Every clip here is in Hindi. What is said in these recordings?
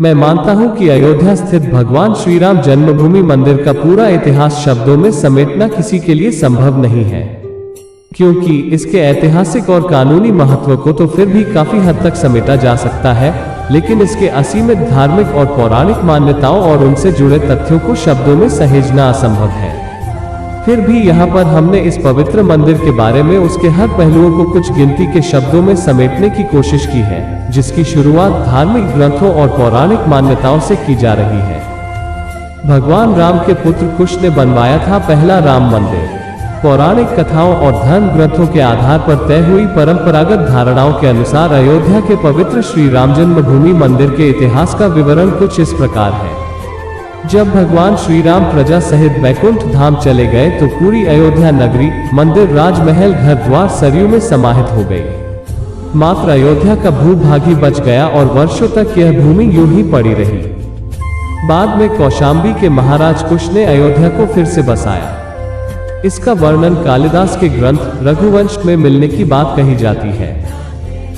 मैं मानता हूं कि अयोध्या स्थित भगवान श्री राम जन्मभूमि मंदिर का पूरा इतिहास शब्दों में समेटना किसी के लिए संभव नहीं है, क्योंकि इसके ऐतिहासिक और कानूनी महत्व को तो फिर भी काफी हद तक समेटा जा सकता है, लेकिन इसके असीमित धार्मिक और पौराणिक मान्यताओं और उनसे जुड़े तथ्यों को शब्दों में सहेजना असंभव है। फिर भी यहाँ पर हमने इस पवित्र मंदिर के बारे में उसके हर पहलुओं को कुछ गिनती के शब्दों में समेटने की कोशिश की है, जिसकी शुरुआत धार्मिक ग्रंथों और पौराणिक मान्यताओं से की जा रही है। भगवान राम के पुत्र कुश ने बनवाया था पहला राम मंदिर। पौराणिक कथाओं और धर्म ग्रंथों के आधार पर तय हुई परंपरागत धारणाओं के अनुसार अयोध्या के पवित्र श्री राम जन्मभूमि मंदिर के इतिहास का विवरण कुछ इस प्रकार है। जब भगवान श्री राम प्रजा सहित बैकुंठ धाम चले गए तो पूरी अयोध्या नगरी, मंदिर, राजमहल, घर द्वार सरयू में समाहित हो गई। मात्र अयोध्या का भूभागी बच गया और वर्षों तक यह भूमि यूं ही पड़ी रही। बाद में कौशाम्बी के महाराज कुश ने अयोध्या को फिर से बसाया। इसका वर्णन कालिदास के ग्रंथ रघुवंश में मिलने की बात कही जाती है।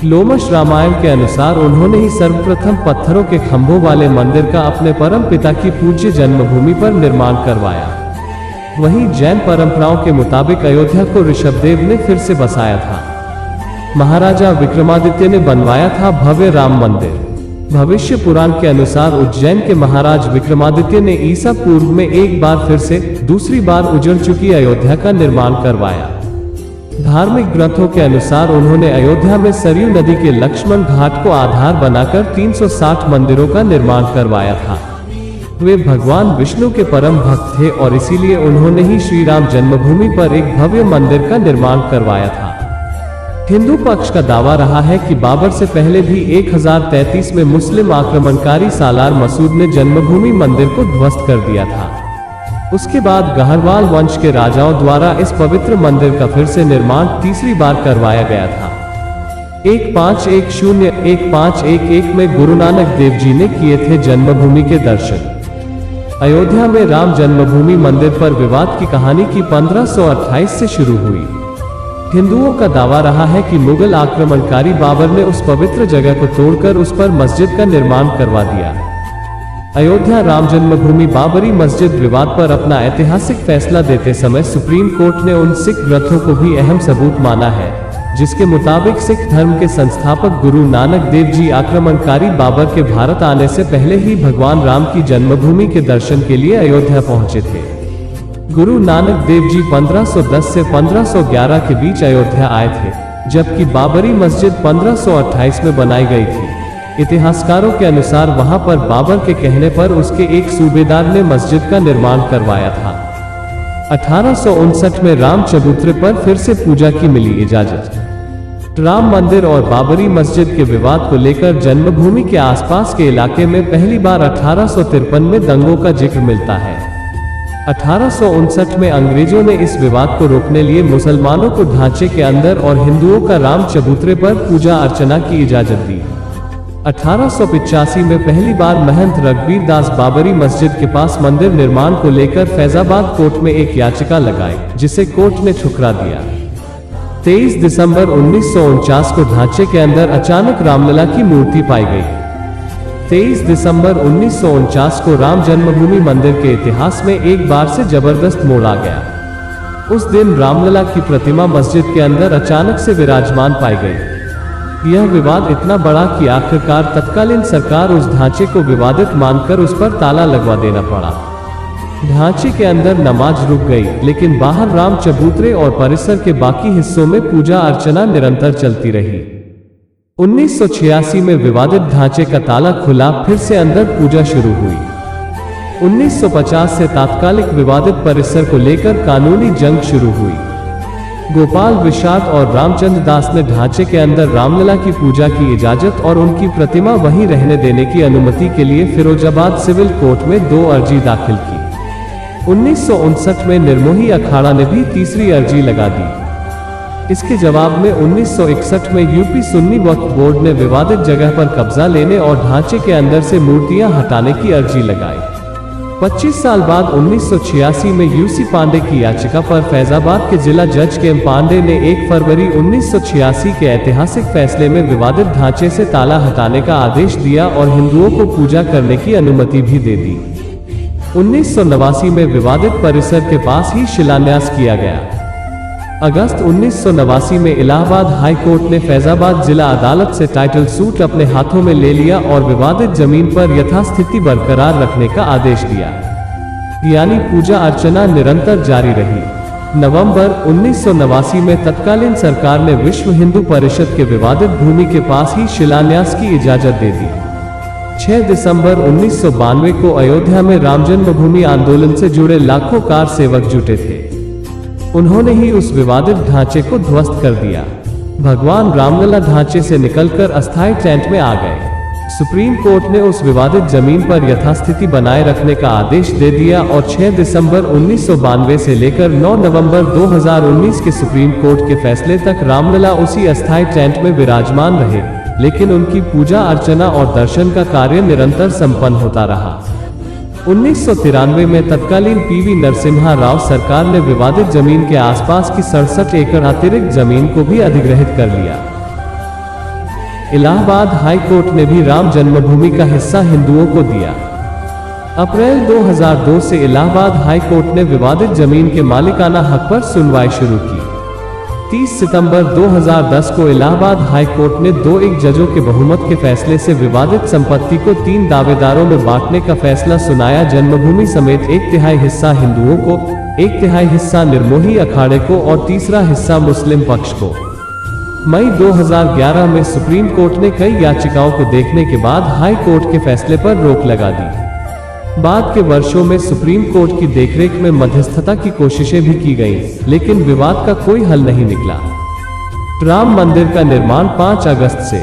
लोमश रामायण के अनुसार उन्होंने ही सर्वप्रथम पत्थरों के खंभों वाले मंदिर का अपने परम पिता की पूज्य जन्मभूमि पर निर्माण करवाया। वहीं जैन परंपराओं के मुताबिक अयोध्या को ऋषभदेव ने फिर से बसाया था। महाराजा विक्रमादित्य ने बनवाया था भव्य राम मंदिर। भविष्य पुराण के अनुसार उज्जैन के महाराज विक्रमादित्य ने ईसा पूर्व में एक बार फिर से दूसरी बार उजड़ चुकी अयोध्या का निर्माण करवाया। धार्मिक ग्रंथों के अनुसार उन्होंने अयोध्या में सरयू नदी के लक्ष्मण घाट को आधार बनाकर 360 मंदिरों का निर्माण करवाया था। वे भगवान विष्णु के परम भक्त थे और इसीलिए उन्होंने ही श्री राम जन्मभूमि पर एक भव्य मंदिर का निर्माण करवाया था। हिंदू पक्ष का दावा रहा है कि बाबर से पहले भी 1033 में मुस्लिम आक्रमणकारी सालार मसूद ने जन्मभूमि मंदिर को ध्वस्त कर दिया था। उसके बाद गहरवाल वंश के राजाओं द्वारा इस पवित्र मंदिर का फिर से निर्माण तीसरी बार करवाया गया था। 1510-1511 में गुरु नानक देव जी ने किए थे जन्मभूमि के दर्शन। अयोध्या में राम जन्मभूमि मंदिर पर विवाद की कहानी की 1528 से शुरू हुई। हिंदुओं का दावा रहा है कि मुगल आक्रमणकारी बाबर ने उस पवित्र जगह को तोड़कर उस पर मस्जिद का निर्माण करवा दिया। अयोध्या राम जन्मभूमि बाबरी मस्जिद विवाद पर अपना ऐतिहासिक फैसला देते समय सुप्रीम कोर्ट ने उन सिख ग्रंथों को भी अहम सबूत माना है, जिसके मुताबिक सिख धर्म के संस्थापक गुरु नानक देव जी आक्रमणकारी बाबर के भारत आने से पहले ही भगवान राम की जन्मभूमि के दर्शन के लिए अयोध्या पहुंचे थे। गुरु नानक देव जी 1510 से 1511 के बीच अयोध्या आए थे, जबकि बाबरी मस्जिद 1528 में बनाई गई थी। इतिहासकारों के अनुसार वहां पर बाबर के कहने पर उसके एक सूबेदार ने मस्जिद का निर्माण करवाया था। 1859 में राम चबूतरे पर फिर से पूजा की मिली इजाजत। राम मंदिर और बाबरी मस्जिद के विवाद को लेकर जन्मभूमि के आसपास के इलाके में पहली बार 1853 में दंगों का जिक्र मिलता है। 1859 में अंग्रेजों ने इस विवाद को रोकने लिए मुसलमानों को ढांचे के अंदर और हिंदुओं का राम चबूतरे पर पूजा अर्चना की इजाजत दी। 1885 में पहली बार महंत रघुवीर दास बाबरी मस्जिद के पास मंदिर निर्माण को लेकर फैजाबाद कोर्ट में एक याचिका लगाई, जिसे कोर्ट ने ठुकरा दिया। 23 दिसंबर 1949 को ढांचे के अंदर अचानक रामलला की मूर्ति पाई गई। 23 दिसंबर 1949 को राम जन्मभूमि मंदिर के इतिहास में एक बार से जबरदस्त मोड़ आ गया। उस दिन रामलला की प्रतिमा मस्जिद के अंदर अचानक से विराजमान पाई गई। यह विवाद इतना बड़ा कि आखिरकार तत्कालीन सरकार उस ढांचे को विवादित मानकर उस पर ताला लगवा देना पड़ा। ढांचे के अंदर नमाज रुक गई, लेकिन बाहर राम चबूतरे और परिसर के बाकी हिस्सों में पूजा अर्चना निरंतर चलती रही। 1986 में विवादित ढांचे का ताला खुला, फिर से अंदर पूजा शुरू हुई। 1950 से तात्कालिक विवादित परिसर को लेकर कानूनी जंग शुरू हुई। गोपाल विशाट और रामचंद्र दास ने ढांचे के अंदर रामलला की पूजा की इजाजत और उनकी प्रतिमा वहीं रहने देने की अनुमति के लिए फिरोजाबाद सिविल कोर्ट में 2 अर्जी दाखिल की। 1959 में निर्मोही अखाड़ा ने भी तीसरी अर्जी लगा दी। इसके जवाब में 1961 में यूपी सुन्नी वक्फ बोर्ड ने विवादित जगह पर कब्जा लेने और ढांचे के अंदर से मूर्तियां हटाने की अर्जी लगाई। 25 साल बाद 1986 में यूसी पांडे की याचिका पर फैजाबाद के जिला जज के एम पांडे ने 1 फरवरी 1986 के ऐतिहासिक फैसले में विवादित ढांचे से ताला हटाने का आदेश दिया और हिंदुओं को पूजा करने की अनुमति भी दे दी। 1989 में विवादित परिसर के पास ही शिलान्यास किया गया। अगस्त 1989 में इलाहाबाद हाई कोर्ट ने फैजाबाद जिला अदालत से टाइटल सूट अपने हाथों में ले लिया और विवादित जमीन पर यथास्थिति बरकरार रखने का आदेश दिया, यानी पूजा अर्चना निरंतर जारी रही। नवंबर 1989 में तत्कालीन सरकार ने विश्व हिंदू परिषद के विवादित भूमि के पास ही शिलान्यास की इजाजत दे दी। 6 दिसंबर 1992 को अयोध्या में राम जन्मभूमि आंदोलन से जुड़े लाखों कार सेवक जुटे थे। उन्होंने ही उस विवादित ढांचे को ध्वस्त कर दिया। भगवान रामलला ढांचे से निकलकर अस्थायी टेंट में आ गए। सुप्रीम कोर्ट ने उस विवादित जमीन पर यथास्थिति बनाए रखने का आदेश दे दिया और 6 दिसंबर 1992 से लेकर 9 नवंबर 2019 के सुप्रीम कोर्ट के फैसले तक रामलला उसी अस्थायी टेंट में विराजमान रहे, लेकिन उनकी पूजा अर्चना और दर्शन का कार्य निरंतर संपन्न होता रहा। 1993 में तत्कालीन पीवी नरसिम्हा राव सरकार ने विवादित जमीन के आसपास की 67 एकड़ अतिरिक्त जमीन को भी अधिग्रहित कर लिया। इलाहाबाद हाई कोर्ट ने भी राम जन्मभूमि का हिस्सा हिंदुओं को दिया। अप्रैल 2002 से इलाहाबाद हाई कोर्ट ने विवादित जमीन के मालिकाना हक पर सुनवाई शुरू की। 30 सितंबर 2010 को इलाहाबाद हाई कोर्ट ने 2-1 जजों के बहुमत के फैसले से विवादित संपत्ति को 3 दावेदारों में बांटने का फैसला सुनाया। जन्मभूमि समेत 1/3 हिस्सा हिंदुओं को, 1/3 हिस्सा निर्मोही अखाड़े को और तीसरा हिस्सा मुस्लिम पक्ष को। मई 2011 में सुप्रीम कोर्ट ने कई याचिकाओं को देखने के बाद हाई कोर्ट के फैसले पर रोक लगा दी। बाद के वर्षों में सुप्रीम कोर्ट की देखरेख में मध्यस्थता की कोशिशें भी की गईं, लेकिन विवाद का कोई हल नहीं निकला। राम मंदिर का निर्माण 5 अगस्त से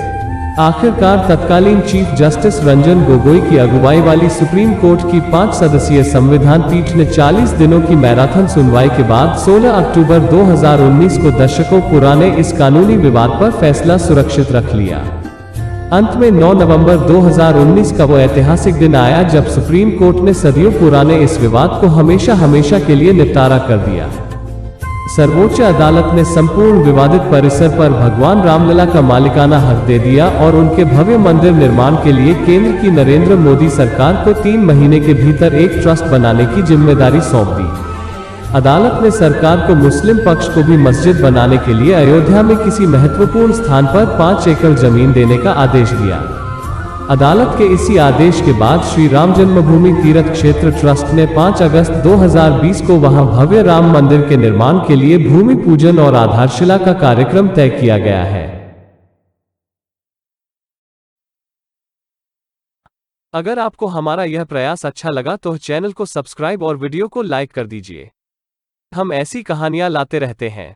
आखिरकार तत्कालीन चीफ जस्टिस रंजन गोगोई की अगुवाई वाली सुप्रीम कोर्ट की 5 सदस्यीय संविधान पीठ ने 40 दिनों की मैराथन सुनवाई के बाद 16 अक्टूबर 2019 को दशकों पुराने इस कानूनी विवाद पर फैसला सुरक्षित रख लिया। अंत में 9 नवंबर 2019 का वो ऐतिहासिक दिन आया जब सुप्रीम कोर्ट ने सदियों पुराने इस विवाद को हमेशा के लिए निपटारा कर दिया। सर्वोच्च अदालत ने संपूर्ण विवादित परिसर पर भगवान रामलला का मालिकाना हक दे दिया और उनके भव्य मंदिर निर्माण के लिए केंद्र की नरेंद्र मोदी सरकार को 3 महीने के भीतर एक ट्रस्ट बनाने की जिम्मेदारी सौंप दी। अदालत ने सरकार को मुस्लिम पक्ष को भी मस्जिद बनाने के लिए अयोध्या में किसी महत्वपूर्ण स्थान पर 5 एकड़ जमीन देने का आदेश दिया। अदालत के इसी आदेश के बाद श्री राम जन्मभूमि तीर्थ क्षेत्र ट्रस्ट ने 5 अगस्त 2020 को वहां भव्य राम मंदिर के निर्माण के लिए भूमि पूजन और आधारशिला का कार्यक्रम तय किया गया है। अगर आपको हमारा यह प्रयास अच्छा लगा तो चैनल को सब्सक्राइब और वीडियो को लाइक कर दीजिए। हम ऐसी कहानियां लाते रहते हैं।